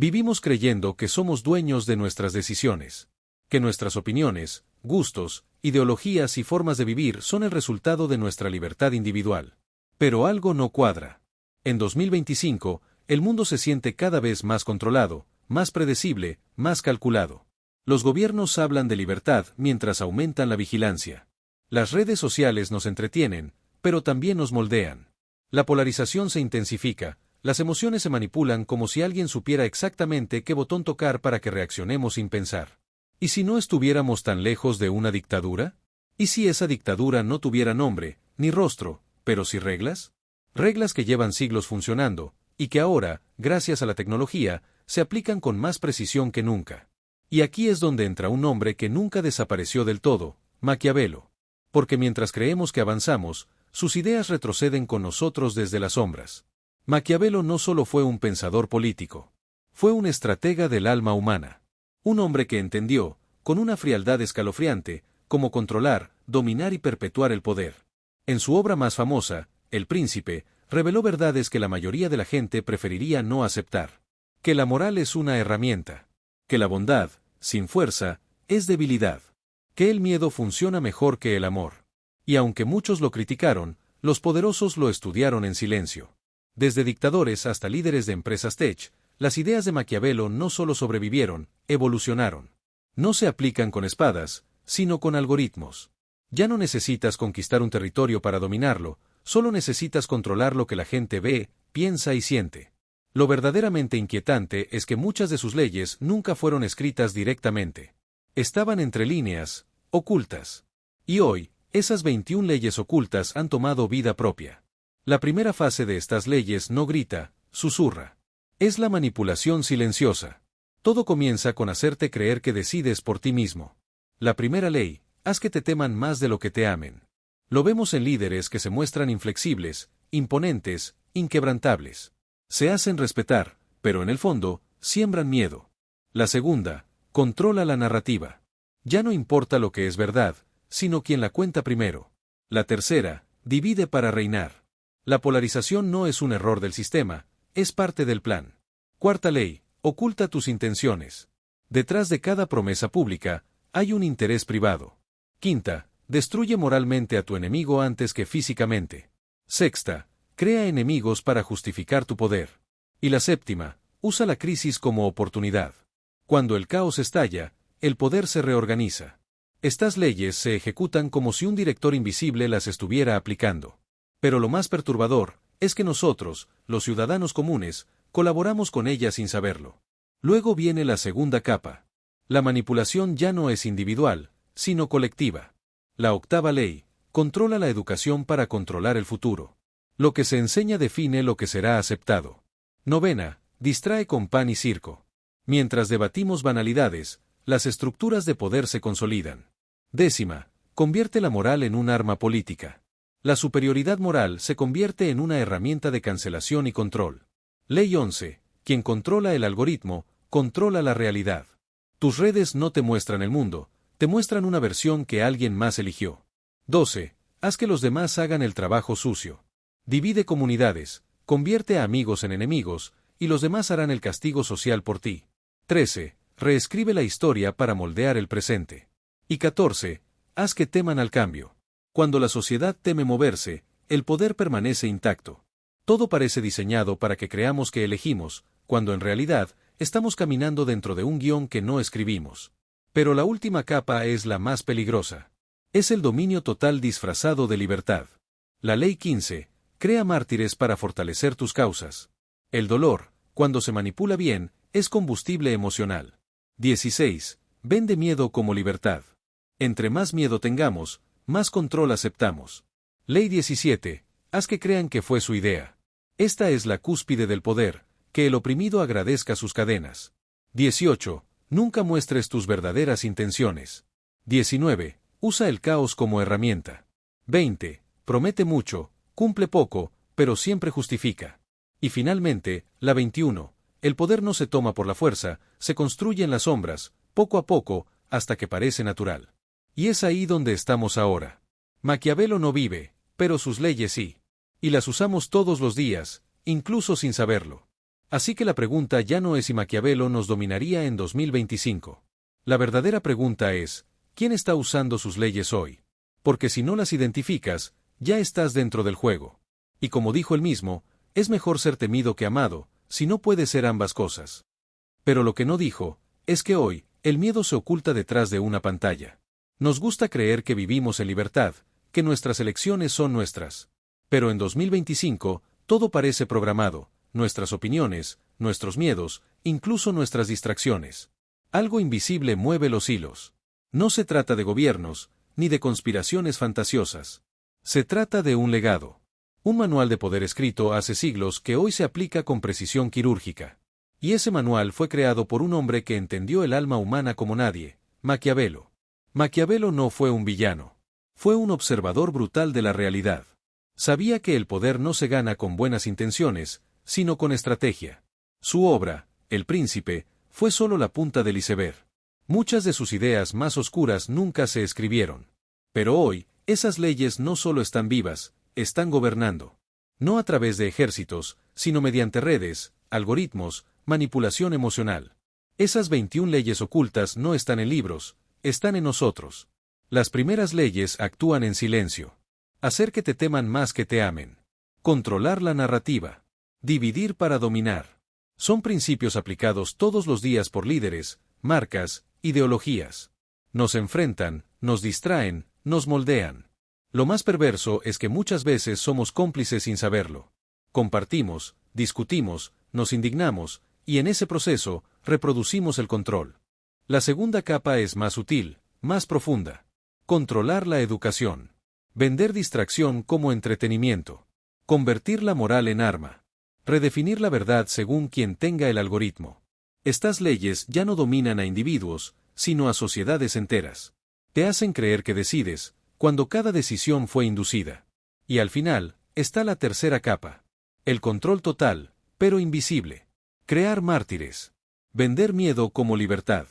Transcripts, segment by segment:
Vivimos creyendo que somos dueños de nuestras decisiones, que nuestras opiniones, gustos, ideologías y formas de vivir son el resultado de nuestra libertad individual. Pero algo no cuadra. En 2025, el mundo se siente cada vez más controlado, más predecible, más calculado. Los gobiernos hablan de libertad mientras aumentan la vigilancia. Las redes sociales nos entretienen, pero también nos moldean. La polarización se intensifica, las emociones se manipulan como si alguien supiera exactamente qué botón tocar para que reaccionemos sin pensar. ¿Y si no estuviéramos tan lejos de una dictadura? ¿Y si esa dictadura no tuviera nombre, ni rostro, pero sí reglas? Reglas que llevan siglos funcionando, y que ahora, gracias a la tecnología, se aplican con más precisión que nunca. Y aquí es donde entra un hombre que nunca desapareció del todo, Maquiavelo. Porque mientras creemos que avanzamos, sus ideas retroceden con nosotros desde las sombras. Maquiavelo no solo fue un pensador político, fue un estratega del alma humana. Un hombre que entendió, con una frialdad escalofriante, cómo controlar, dominar y perpetuar el poder. En su obra más famosa, El Príncipe, reveló verdades que la mayoría de la gente preferiría no aceptar. Que la moral es una herramienta. Que la bondad, sin fuerza, es debilidad. Que el miedo funciona mejor que el amor. Y aunque muchos lo criticaron, los poderosos lo estudiaron en silencio. Desde dictadores hasta líderes de empresas tech, las ideas de Maquiavelo no solo sobrevivieron, evolucionaron. No se aplican con espadas, sino con algoritmos. Ya no necesitas conquistar un territorio para dominarlo, solo necesitas controlar lo que la gente ve, piensa y siente. Lo verdaderamente inquietante es que muchas de sus leyes nunca fueron escritas directamente. Estaban entre líneas, ocultas. Y hoy, esas 21 leyes ocultas han tomado vida propia. La primera fase de estas leyes no grita, susurra. Es la manipulación silenciosa. Todo comienza con hacerte creer que decides por ti mismo. La primera ley, haz que te teman más de lo que te amen. Lo vemos en líderes que se muestran inflexibles, imponentes, inquebrantables. Se hacen respetar, pero en el fondo, siembran miedo. La segunda, controla la narrativa. Ya no importa lo que es verdad, sino quien la cuenta primero. La tercera, divide para reinar. La polarización no es un error del sistema, es parte del plan. Cuarta ley, oculta tus intenciones. Detrás de cada promesa pública, hay un interés privado. Quinta, destruye moralmente a tu enemigo antes que físicamente. Sexta, crea enemigos para justificar tu poder. Y la séptima, usa la crisis como oportunidad. Cuando el caos estalla, el poder se reorganiza. Estas leyes se ejecutan como si un director invisible las estuviera aplicando. Pero lo más perturbador es que nosotros, los ciudadanos comunes, colaboramos con ellas sin saberlo. Luego viene la segunda capa. La manipulación ya no es individual, sino colectiva. La octava ley, controla la educación para controlar el futuro. Lo que se enseña define lo que será aceptado. Novena, distrae con pan y circo. Mientras debatimos banalidades, las estructuras de poder se consolidan. Décima, convierte la moral en un arma política. La superioridad moral se convierte en una herramienta de cancelación y control. Ley 11. Quien controla el algoritmo, controla la realidad. Tus redes no te muestran el mundo, te muestran una versión que alguien más eligió. 12. Haz que los demás hagan el trabajo sucio. Divide comunidades, convierte a amigos en enemigos, y los demás harán el castigo social por ti. 13. Reescribe la historia para moldear el presente. Y 14. Haz que teman al cambio. Cuando la sociedad teme moverse, el poder permanece intacto. Todo parece diseñado para que creamos que elegimos, cuando en realidad, estamos caminando dentro de un guión que no escribimos. Pero la última capa es la más peligrosa. Es el dominio total disfrazado de libertad. La ley 15. Crea mártires para fortalecer tus causas. El dolor, cuando se manipula bien, es combustible emocional. 16. Vende miedo como libertad. Entre más miedo tengamos, más control aceptamos. Ley 17. Haz que crean que fue su idea. Esta es la cúspide del poder, que el oprimido agradezca sus cadenas. 18. Nunca muestres tus verdaderas intenciones. 19. Usa el caos como herramienta. 20. Promete mucho, cumple poco, pero siempre justifica. Y finalmente, la 21. El poder no se toma por la fuerza, se construye en las sombras, poco a poco, hasta que parece natural. Y es ahí donde estamos ahora. Maquiavelo no vive, pero sus leyes sí. Y las usamos todos los días, incluso sin saberlo. Así que la pregunta ya no es si Maquiavelo nos dominaría en 2025. La verdadera pregunta es, ¿quién está usando sus leyes hoy? Porque si no las identificas, ya estás dentro del juego. Y como dijo él mismo, es mejor ser temido que amado, si no puede ser ambas cosas. Pero lo que no dijo, es que hoy, el miedo se oculta detrás de una pantalla. Nos gusta creer que vivimos en libertad, que nuestras elecciones son nuestras. Pero en 2025, todo parece programado, nuestras opiniones, nuestros miedos, incluso nuestras distracciones. Algo invisible mueve los hilos. No se trata de gobiernos, ni de conspiraciones fantasiosas. Se trata de un legado. Un manual de poder escrito hace siglos que hoy se aplica con precisión quirúrgica. Y ese manual fue creado por un hombre que entendió el alma humana como nadie, Maquiavelo. Maquiavelo no fue un villano. Fue un observador brutal de la realidad. Sabía que el poder no se gana con buenas intenciones, sino con estrategia. Su obra, El Príncipe, fue solo la punta del iceberg. Muchas de sus ideas más oscuras nunca se escribieron. Pero hoy, esas leyes no solo están vivas, están gobernando. No a través de ejércitos, sino mediante redes, algoritmos, manipulación emocional. Esas 21 leyes ocultas no están en libros, están en nosotros. Las primeras leyes actúan en silencio. Hacer que te teman más que te amen. Controlar la narrativa. Dividir para dominar. Son principios aplicados todos los días por líderes, marcas, ideologías. Nos enfrentan, nos distraen, nos moldean. Lo más perverso es que muchas veces somos cómplices sin saberlo. Compartimos, discutimos, nos indignamos, y en ese proceso, reproducimos el control. La segunda capa es más sutil, más profunda. Controlar la educación. Vender distracción como entretenimiento. Convertir la moral en arma. Redefinir la verdad según quien tenga el algoritmo. Estas leyes ya no dominan a individuos, sino a sociedades enteras. Te hacen creer que decides, cuando cada decisión fue inducida. Y al final, está la tercera capa. El control total, pero invisible. Crear mártires. Vender miedo como libertad.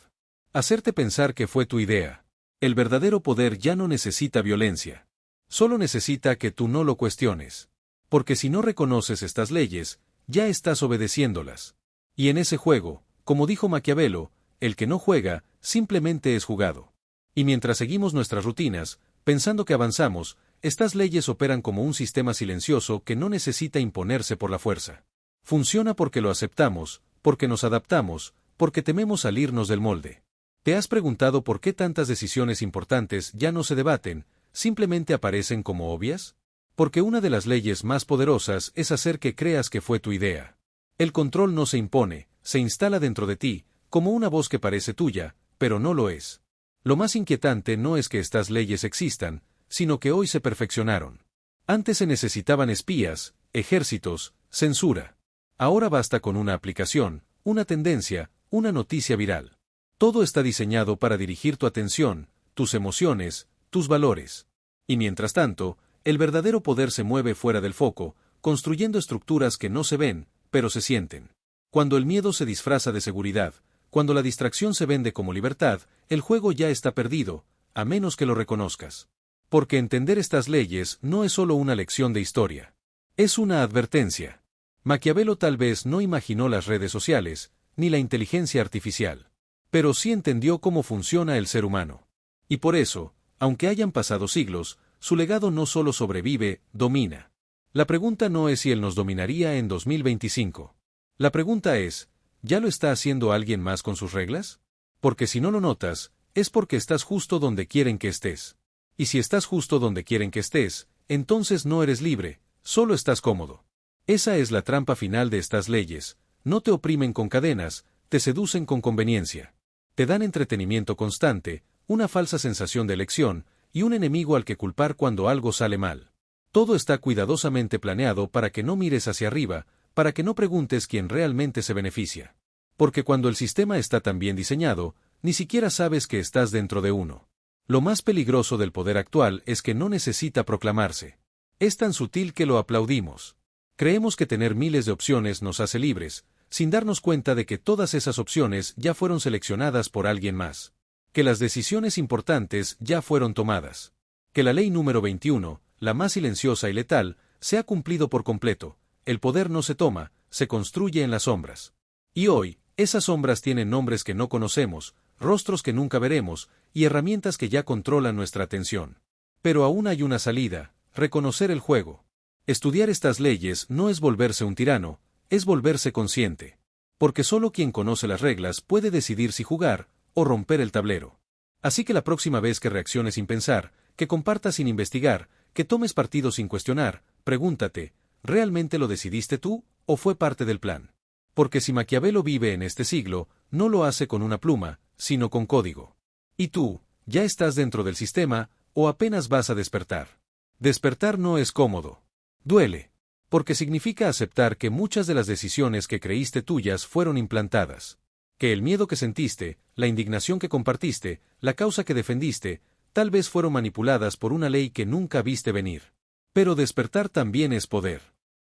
Hacerte pensar que fue tu idea. El verdadero poder ya no necesita violencia. Solo necesita que tú no lo cuestiones. Porque si no reconoces estas leyes, ya estás obedeciéndolas. Y en ese juego, como dijo Maquiavelo, el que no juega, simplemente es jugado. Y mientras seguimos nuestras rutinas, pensando que avanzamos, estas leyes operan como un sistema silencioso que no necesita imponerse por la fuerza. Funciona porque lo aceptamos, porque nos adaptamos, porque tememos salirnos del molde. ¿Te has preguntado por qué tantas decisiones importantes ya no se debaten, simplemente aparecen como obvias? Porque una de las leyes más poderosas es hacer que creas que fue tu idea. El control no se impone, se instala dentro de ti, como una voz que parece tuya, pero no lo es. Lo más inquietante no es que estas leyes existan, sino que hoy se perfeccionaron. Antes se necesitaban espías, ejércitos, censura. Ahora basta con una aplicación, una tendencia, una noticia viral. Todo está diseñado para dirigir tu atención, tus emociones, tus valores. Y mientras tanto, el verdadero poder se mueve fuera del foco, construyendo estructuras que no se ven, pero se sienten. Cuando el miedo se disfraza de seguridad, cuando la distracción se vende como libertad, el juego ya está perdido, a menos que lo reconozcas. Porque entender estas leyes no es solo una lección de historia. Es una advertencia. Maquiavelo tal vez no imaginó las redes sociales, ni la inteligencia artificial. Pero sí entendió cómo funciona el ser humano. Y por eso, aunque hayan pasado siglos, su legado no solo sobrevive, domina. La pregunta no es si él nos dominaría en 2025. La pregunta es, ¿ya lo está haciendo alguien más con sus reglas? Porque si no lo notas, es porque estás justo donde quieren que estés. Y si estás justo donde quieren que estés, entonces no eres libre, solo estás cómodo. Esa es la trampa final de estas leyes, no te oprimen con cadenas, te seducen con conveniencia. Te dan entretenimiento constante, una falsa sensación de elección, y un enemigo al que culpar cuando algo sale mal. Todo está cuidadosamente planeado para que no mires hacia arriba, para que no preguntes quién realmente se beneficia. Porque cuando el sistema está tan bien diseñado, ni siquiera sabes que estás dentro de uno. Lo más peligroso del poder actual es que no necesita proclamarse. Es tan sutil que lo aplaudimos. Creemos que tener miles de opciones nos hace libres, sin darnos cuenta de que todas esas opciones ya fueron seleccionadas por alguien más. Que las decisiones importantes ya fueron tomadas. Que la ley número 21, la más silenciosa y letal, se ha cumplido por completo. El poder no se toma, se construye en las sombras. Y hoy, esas sombras tienen nombres que no conocemos, rostros que nunca veremos, y herramientas que ya controlan nuestra atención. Pero aún hay una salida: reconocer el juego. Estudiar estas leyes no es volverse un tirano, es volverse consciente. Porque solo quien conoce las reglas puede decidir si jugar o romper el tablero. Así que la próxima vez que reacciones sin pensar, que compartas sin investigar, que tomes partido sin cuestionar, pregúntate: ¿realmente lo decidiste tú, o fue parte del plan? Porque si Maquiavelo vive en este siglo, no lo hace con una pluma, sino con código. ¿Y tú, ya estás dentro del sistema, o apenas vas a despertar? Despertar no es cómodo. Duele. Porque significa aceptar que muchas de las decisiones que creíste tuyas fueron implantadas. Que el miedo que sentiste, la indignación que compartiste, la causa que defendiste, tal vez fueron manipuladas por una ley que nunca viste venir. Pero despertar también es poder.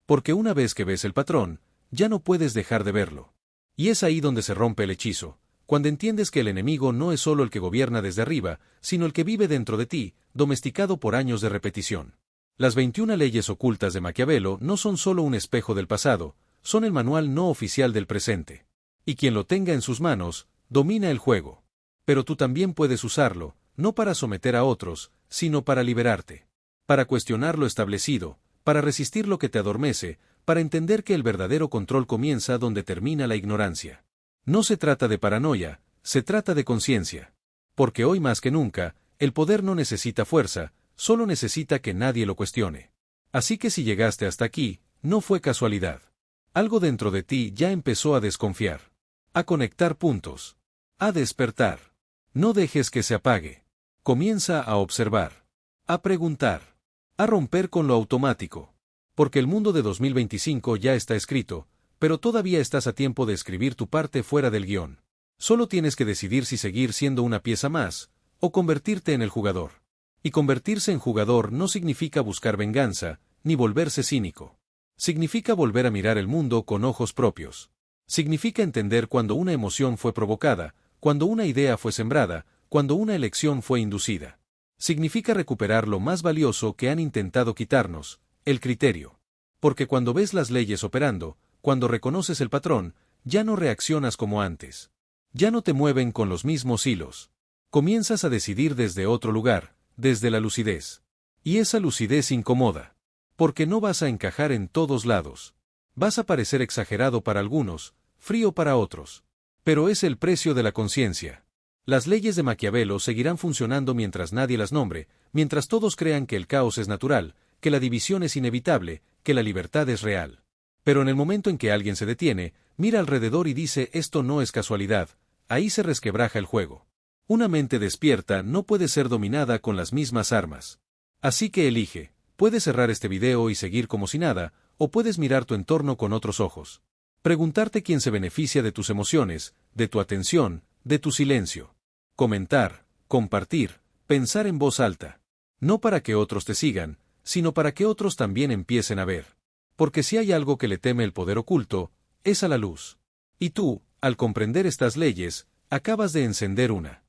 Porque una vez que ves el patrón, ya no puedes dejar de verlo. Y es ahí donde se rompe el hechizo, cuando entiendes que el enemigo no es solo el que gobierna desde arriba, sino el que vive dentro de ti, domesticado por años de repetición. Las 21 leyes ocultas de Maquiavelo no son solo un espejo del pasado, son el manual no oficial del presente. Y quien lo tenga en sus manos, domina el juego. Pero tú también puedes usarlo, no para someter a otros, sino para liberarte. Para cuestionar lo establecido, para resistir lo que te adormece, para entender que el verdadero control comienza donde termina la ignorancia. No se trata de paranoia, se trata de conciencia. Porque hoy más que nunca, el poder no necesita fuerza, solo necesita que nadie lo cuestione. Así que si llegaste hasta aquí, no fue casualidad. Algo dentro de ti ya empezó a desconfiar. A conectar puntos. A despertar. No dejes que se apague. Comienza a observar. A preguntar. A romper con lo automático. Porque el mundo de 2025 ya está escrito, pero todavía estás a tiempo de escribir tu parte fuera del guión. Solo tienes que decidir si seguir siendo una pieza más, o convertirte en el jugador. Y convertirse en jugador no significa buscar venganza, ni volverse cínico. Significa volver a mirar el mundo con ojos propios. Significa entender cuando una emoción fue provocada, cuando una idea fue sembrada, cuando una elección fue inducida. Significa recuperar lo más valioso que han intentado quitarnos: el criterio. Porque cuando ves las leyes operando, cuando reconoces el patrón, ya no reaccionas como antes. Ya no te mueven con los mismos hilos. Comienzas a decidir desde otro lugar, desde la lucidez. Y esa lucidez incomoda. Porque no vas a encajar en todos lados. Vas a parecer exagerado para algunos, frío para otros. Pero es el precio de la conciencia. Las leyes de Maquiavelo seguirán funcionando mientras nadie las nombre, mientras todos crean que el caos es natural, que la división es inevitable, que la libertad es real. Pero en el momento en que alguien se detiene, mira alrededor y dice: esto no es casualidad, ahí se resquebraja el juego. Una mente despierta no puede ser dominada con las mismas armas. Así que elige: puedes cerrar este video y seguir como si nada, o puedes mirar tu entorno con otros ojos. Preguntarte quién se beneficia de tus emociones, de tu atención, de tu silencio. Comentar, compartir, pensar en voz alta. No para que otros te sigan, sino para que otros también empiecen a ver. Porque si hay algo que le teme el poder oculto, es a la luz. Y tú, al comprender estas leyes, acabas de encender una.